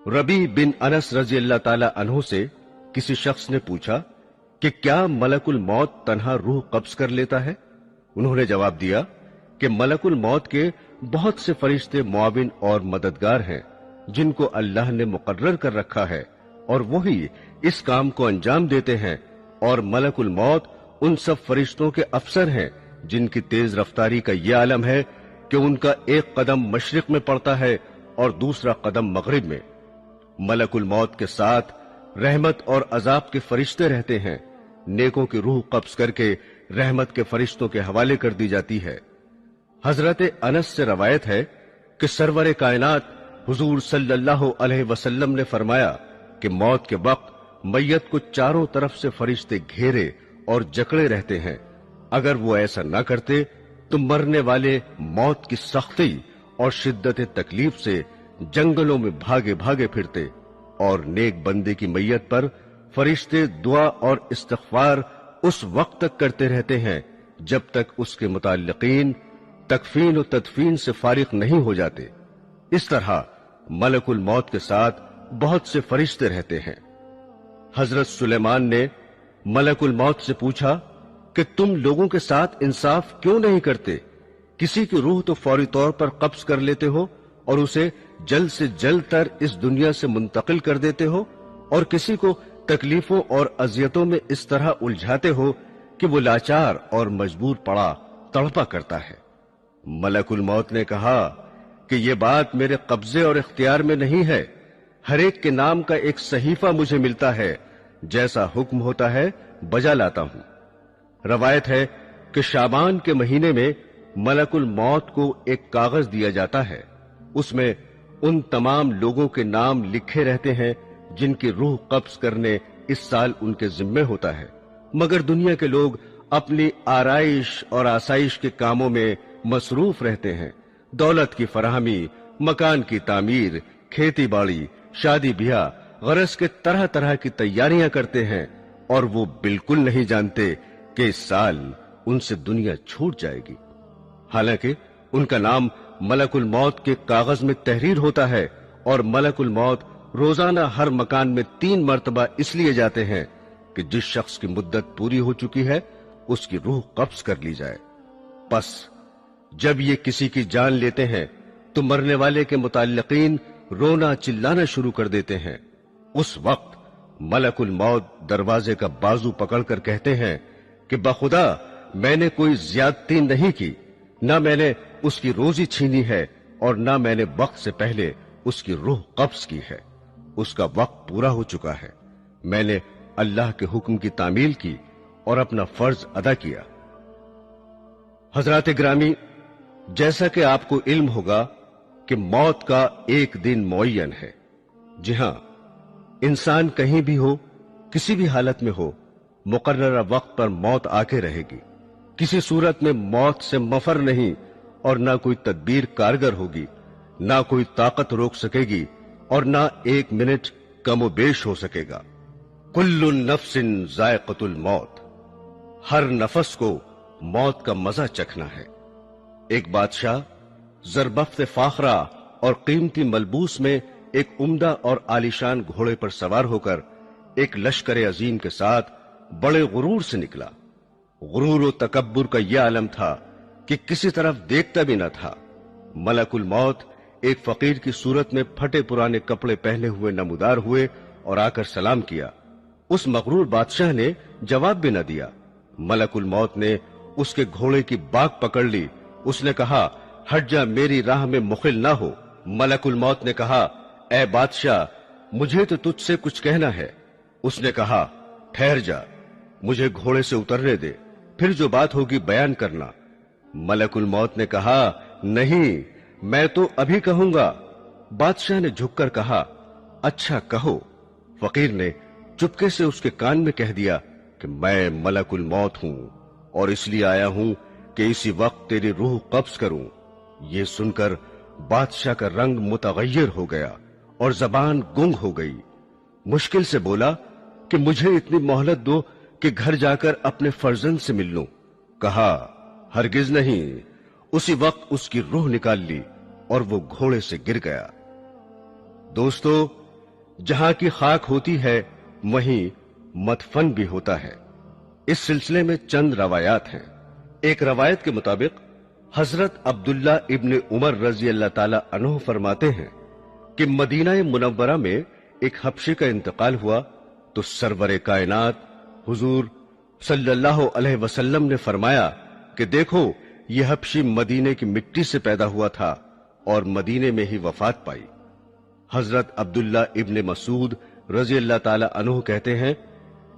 रबी बिन अनस रजी अल्लाह ताला अन्हु से किसी शख्स ने पूछा कि क्या मलकुल मौत तन्हा रूह कब्ज कर लेता है? उन्होंने जवाब दिया कि मलकुल मौत के बहुत से फरिश्ते मुआविन और मददगार हैं जिनको अल्लाह ने मुकर्रर कर रखा है और वही इस काम को अंजाम देते हैं, और मलकुल मौत उन सब फरिश्तों के अफसर हैं जिनकी तेज रफ्तारी का यह आलम है कि उनका एक कदम मशरिक में पड़ता है और दूसरा कदम मगरिब में। मलकुल मौत के साथ रहमत और अजाब के फरिश्ते रहते हैं। नेकों की रूह कब्ज करके रहमत के फरिश्तों के हवाले कर दी जाती है। हजरत अनस से रवायत है कि सरवर कायनात हुजूर सल्लल्लाहु अलैहि वसल्लम ने फरमाया कि मौत के वक्त मैयत को चारों तरफ से फरिश्ते घेरे और जकड़े रहते हैं। अगर वो ऐसा न करते तो मरने वाले मौत की सख्ती और शिद्दत तकलीफ से जंगलों में भागे भागे फिरते, और नेक बंदे की मैयत पर फरिश्ते दुआ और इस्तिग़फ़ार उस वक्त तक करते रहते हैं जब तक उसके मुताल्लिकीन तकफीन और तदफीन से फारिग नहीं हो जाते। इस तरह मलकुल मौत के साथ बहुत से फरिश्ते रहते हैं। हजरत सुलेमान ने मलकुल मौत से पूछा कि तुम लोगों के साथ इंसाफ क्यों नहीं करते? किसी की रूह तो फौरी तौर पर कब्ज कर लेते हो और उसे जल्द से जल्द तर इस दुनिया से मुंतकिल कर देते हो, और किसी को तकलीफों और अजियतों में इस तरह उलझाते हो कि वो लाचार और मजबूर पड़ा तड़पा करता है। मलकुल मौत ने कहा कि ये बात मेरे कब्जे और इख्तियार में नहीं है। हर एक के नाम का एक सहीफा मुझे मिलता है, जैसा हुक्म होता है बजा लाता हूं। रवायत है कि शाबान के महीने में मलकुल मौत को एक कागज दिया जाता है। उसमें उन तमाम लोगों के नाम लिखे रहते हैं जिनकी रूह कब्ज करने इस साल उनके जिम्मे होता है, मगर दुनिया के लोग अपनी आराइश और आसाइश के कामों में मसरूफ रहते हैं। दौलत की फराहमी, मकान की तामीर, खेती बाड़ी, शादी ब्याह, गरज के तरह तरह की तैयारियां करते हैं, और वो बिल्कुल नहीं जानते कि इस साल उनसे दुनिया छूट जाएगी। हालांकि उनका नाम मलकुल मौत के कागज में तहरीर होता है, और मलकुल मौत रोजाना हर मकान में 3 मरतबा इसलिए जाते हैं कि जिस शख्स की मुद्दत पूरी हो चुकी है उसकी रूह कब्ज कर ली जाए। बस जब ये किसी की जान लेते हैं तो मरने वाले के मुताल्लिकीन रोना चिल्लाना शुरू कर देते हैं। उस वक्त मलकुल मौत दरवाजे का बाजू पकड़कर कहते हैं कि बखुदा मैंने कोई ज्यादती नहीं की, न मैंने उसकी रोजी छीनी है और न मैंने वक्त से पहले उसकी रूह कब्ज की है। उसका वक्त पूरा हो चुका है। मैंने अल्लाह के हुक्म की तामील की और अपना फर्ज अदा किया। हजरात ग्रामी, जैसा कि आपको इल्म होगा कि मौत का एक दिन मुअय्यन है। जी हां, इंसान कहीं भी हो, किसी भी हालत में हो, मुकर्ररा वक्त पर मौत आके रहेगी। किसी सूरत में मौत से मफर नहीं, और ना कोई तदबीर कारगर होगी, ना कोई ताकत रोक सकेगी, और ना एक मिनट कमोबेश हो सकेगा। कुल्लु नफ्सिन जायक़तुल मौत, हर नफस को मौत का मजा चखना है। एक बादशाह ज़रबफ्त फाखरा और कीमती मलबूस में एक उम्दा और आलीशान घोड़े पर सवार होकर एक लश्कर अजीम के साथ बड़े गुरूर से निकला। गुरूर और तकब्बुर का यह आलम था कि किसी तरफ देखता भी न था। मलकुल मौत एक फकीर की सूरत में फटे पुराने कपड़े पहने हुए नमूदार हुए और आकर सलाम किया। उस मगरूर बादशाह ने जवाब भी न दिया। मलकुल मौत ने उसके घोड़े की बाग पकड़ ली। उसने कहा, हट जा, मेरी राह में मुखिल ना हो। मलकुल मौत ने कहा, ऐ बादशाह, मुझे तो तुझसे कुछ कहना है। उसने कहा, ठहर जा, मुझे घोड़े से उतरने दे, फिर जो बात होगी बयान करना। मलकुल मौत ने कहा, नहीं, मैं तो अभी कहूंगा। बादशाह ने झुककर कहा, अच्छा कहो। फकीर ने चुपके से उसके कान में कह दिया कि मैं मलकुल मौत हूं और इसलिए आया हूं कि इसी वक्त तेरी रूह कब्ज करूं। ये सुनकर बादशाह का रंग मुतगय्यर हो गया और जबान गुंग हो गई। मुश्किल से बोला कि मुझे इतनी मोहलत दो कि घर जाकर अपने फर्जंद से मिल लूं। कहा, हरगिज नहीं। उसी वक्त उसकी रूह निकाल ली और वो घोड़े से गिर गया। दोस्तों, जहां की खाक होती है वहीं मदफन भी होता है। इस सिलसिले में चंद रवायात हैं। एक रवायत के मुताबिक हजरत अब्दुल्ला इब्न उमर रजी अल्लाह ताला अन्हु फरमाते हैं कि मदीना मुनव्वरा में एक हबशी का इंतकाल हुआ तो सरवर कायनात हुजूर सल्लल्लाहु अलैहि वसल्लम ने फरमाया कि देखो, यह हबशी मदीने की मिट्टी से पैदा हुआ था और मदीने में ही वफात पाई। हजरत अब्दुल्ला इब्न मसूद रजी अल्लाह ताला अन्हु कहते हैं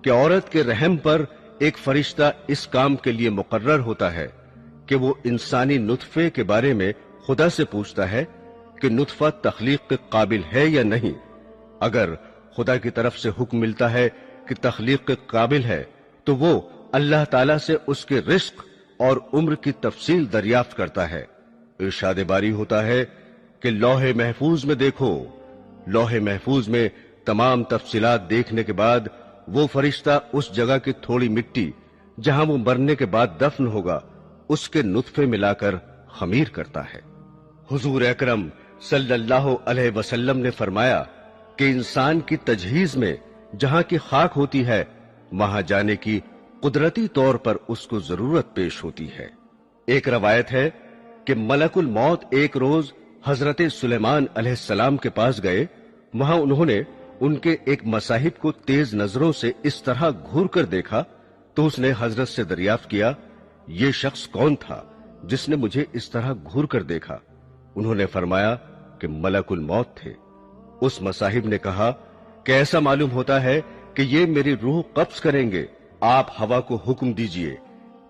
कि औरत के रहम पर एक फरिश्ता इस काम के लिए मुकर्रर होता है कि वो इंसानी नुतफे के बारे में खुदा से पूछता है कि नुतफा तख्लीक के काबिल है या नहीं। अगर खुदा की तरफ से हुक्म मिलता है कि तख्लीक के काबिल है तो वो अल्लाह ताला से उसके रिस्क और उम्र की तफसील दरियाफ्त करता है। इरशाद बारी होता है कि लौहे महफूज में देखो। लौहे महफूज में तमाम तफसीलात देखने के बाद वो फरिश्ता उस जगह की थोड़ी मिट्टी जहां वो मरने के बाद दफन होगा उसके नुतफे मिलाकर खमीर करता है। हुजूर अकरम सल्लल्लाहु अलैहि वसल्लम ने फरमाया कि इंसान की तजहीज में जहां की खाक होती है वहां जाने की कुदरती तौर पर उसको जरूरत पेश होती है। एक रवायत है कि मलकुल मौत एक रोज हजरत सुलेमान अलैहिस्सलाम के पास गए। वहां उन्होंने उनके एक मसाहिब को तेज नजरों से इस तरह घूर कर देखा तो उसने हजरत से दरियाफ्त किया, ये शख्स कौन था जिसने मुझे इस तरह घूर कर देखा? उन्होंने फरमाया कि मलकुल मौत थे। उस मसाहिब ने कहा कि ऐसा मालूम होता है कि ये मेरी रूह कब्ज करेंगे। आप हवा को हुक्म दीजिए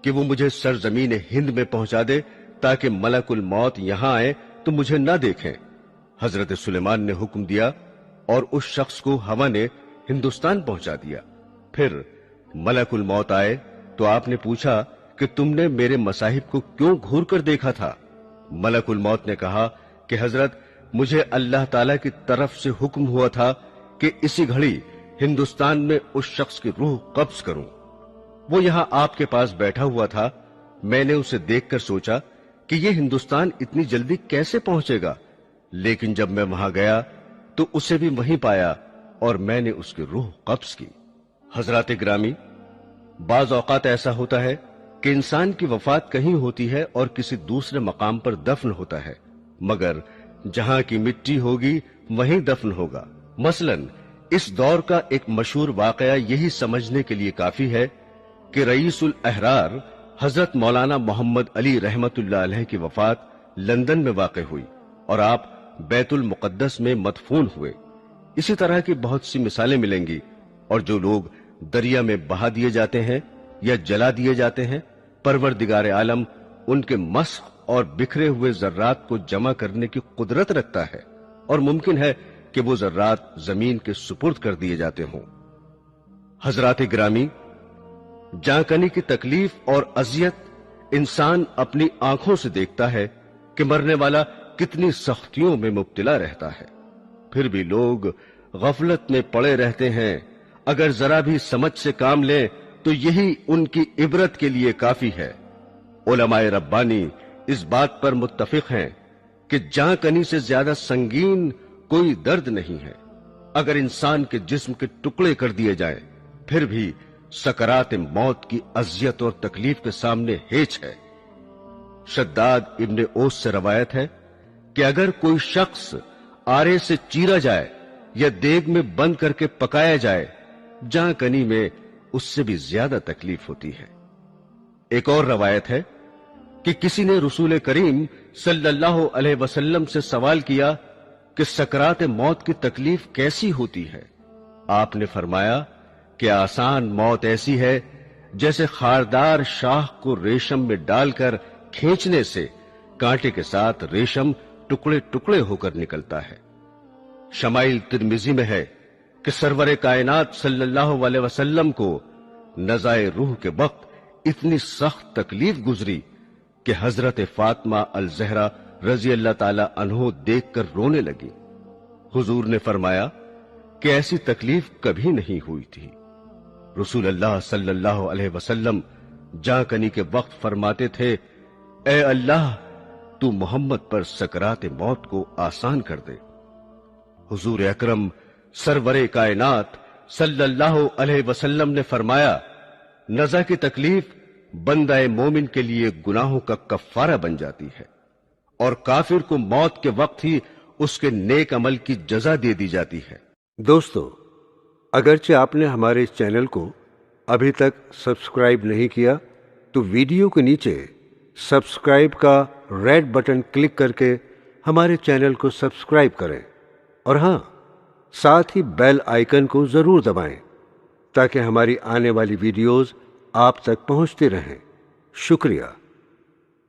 कि वो मुझे सरजमीन हिंद में पहुंचा दे ताकि मलकुल मौत यहां आए तो मुझे न देखें। हजरत सुलेमान ने हुक्म दिया और उस शख्स को हवा ने हिंदुस्तान पहुंचा दिया। फिर मलकुल मौत आए तो आपने पूछा कि तुमने मेरे मसाहिब को क्यों घूर कर देखा था? मलकुल मौत ने कहा कि हजरत, मुझे अल्लाह ताला की तरफ से हुक्म हुआ था कि इसी घड़ी हिंदुस्तान में उस शख्स की रूह कब्ज करूं। वो यहां आपके पास बैठा हुआ था। मैंने उसे देखकर सोचा कि ये हिंदुस्तान इतनी जल्दी कैसे पहुंचेगा, लेकिन जब मैं वहां गया तो उसे भी वहीं पाया और मैंने उसकी रूह कब्ज की। हजरात ग्रामी, बाज औकात ऐसा होता है कि इंसान की वफात कहीं होती है और किसी दूसरे मकाम पर दफन होता है, मगर जहां की मिट्टी होगी वहीं दफन होगा। मसलन इस दौर का एक मशहूर वाकया यही समझने के लिए काफी है कि रईसुल अहरार हजरत मौलाना मोहम्मद अली रहमतुल्लाह अलैह की वफात लंदन में वाक़ हुई और आप बैतुल मुक़द्दस में मदफून हुए। इसी तरह की बहुत सी मिसालें मिलेंगी। और जो लोग दरिया में बहा दिए जाते हैं या जला दिए जाते हैं, परवरदिगार आलम उनके मस्ख और बिखरे हुए जर्रात को जमा करने की कुदरत रखता है और मुमकिन है कि वो जर्रात जमीन के सुपुर्द कर दिए जाते हों। हजरात ग्रामी, जांकनी की तकलीफ और अजियत इंसान अपनी आंखों से देखता है कि मरने वाला कितनी सख्तियों में मुब्तला रहता है, फिर भी लोग गफलत में पड़े रहते हैं। अगर जरा भी समझ से काम लें तो यही उनकी इबरत के लिए काफी है। उलमाए रब्बानी इस बात पर मुत्तफिक हैं कि जांकनी से ज्यादा संगीन कोई दर्द नहीं है। अगर इंसान के जिस्म के टुकड़े कर दिए जाएं, फिर भी सकरात मौत की अजियत और तकलीफ के सामने हेच है। शद्दाद इब्न ओस से रवायत है कि अगर कोई शख्स आरे से चीरा जाए या देग में बंद करके पकाया जाए, जांकनी में उससे भी ज्यादा तकलीफ होती है। एक और रवायत है कि किसी ने रसूल करीम सल्लल्लाहु अलैहि वसल्लम से सवाल किया कि सकरात मौत की तकलीफ कैसी होती है। आपने फरमाया कि आसान मौत ऐसी है जैसे खारदार शाह को रेशम में डालकर खींचने से कांटे के साथ रेशम टुकड़े टुकड़े होकर निकलता है। शमाइल तिर्मिजी में है कि सरवर कायनात सल्लल्लाहु अलैहि वसल्लम को नज़ाए रूह के वक्त इतनी सख्त तकलीफ गुजरी कि हजरत फातिमा अल ज़हरा रजी अल्लाह ताला अन्हो देखकर रोने लगी। हुजूर ने फरमाया कि ऐसी तकलीफ कभी नहीं हुई थी। रसूल अल्लाह सल्लल्लाहु अलैहि वसल्लम जांकनी के वक्त फरमाते थे, ए अल्लाह, तू मोहम्मद पर सकरात मौत को आसान कर दे। हुजूर अकरम सरवरे कायनात सल्लल्लाहु अलैहि वसल्लम ने फरमाया, नज़ा की तकलीफ बंदा मोमिन के लिए गुनाहों का कफ्फारा बन जाती है और काफिर को मौत के वक्त ही उसके नेक अमल की जजा दे दी जाती है। दोस्तों, अगरचे आपने हमारे इस चैनल को अभी तक सब्सक्राइब नहीं किया तो वीडियो के नीचे सब्सक्राइब का रेड बटन क्लिक करके हमारे चैनल को सब्सक्राइब करें और हाँ, साथ ही बेल आइकन को जरूर दबाएं ताकि हमारी आने वाली वीडियोस आप तक पहुंचती रहें। शुक्रिया।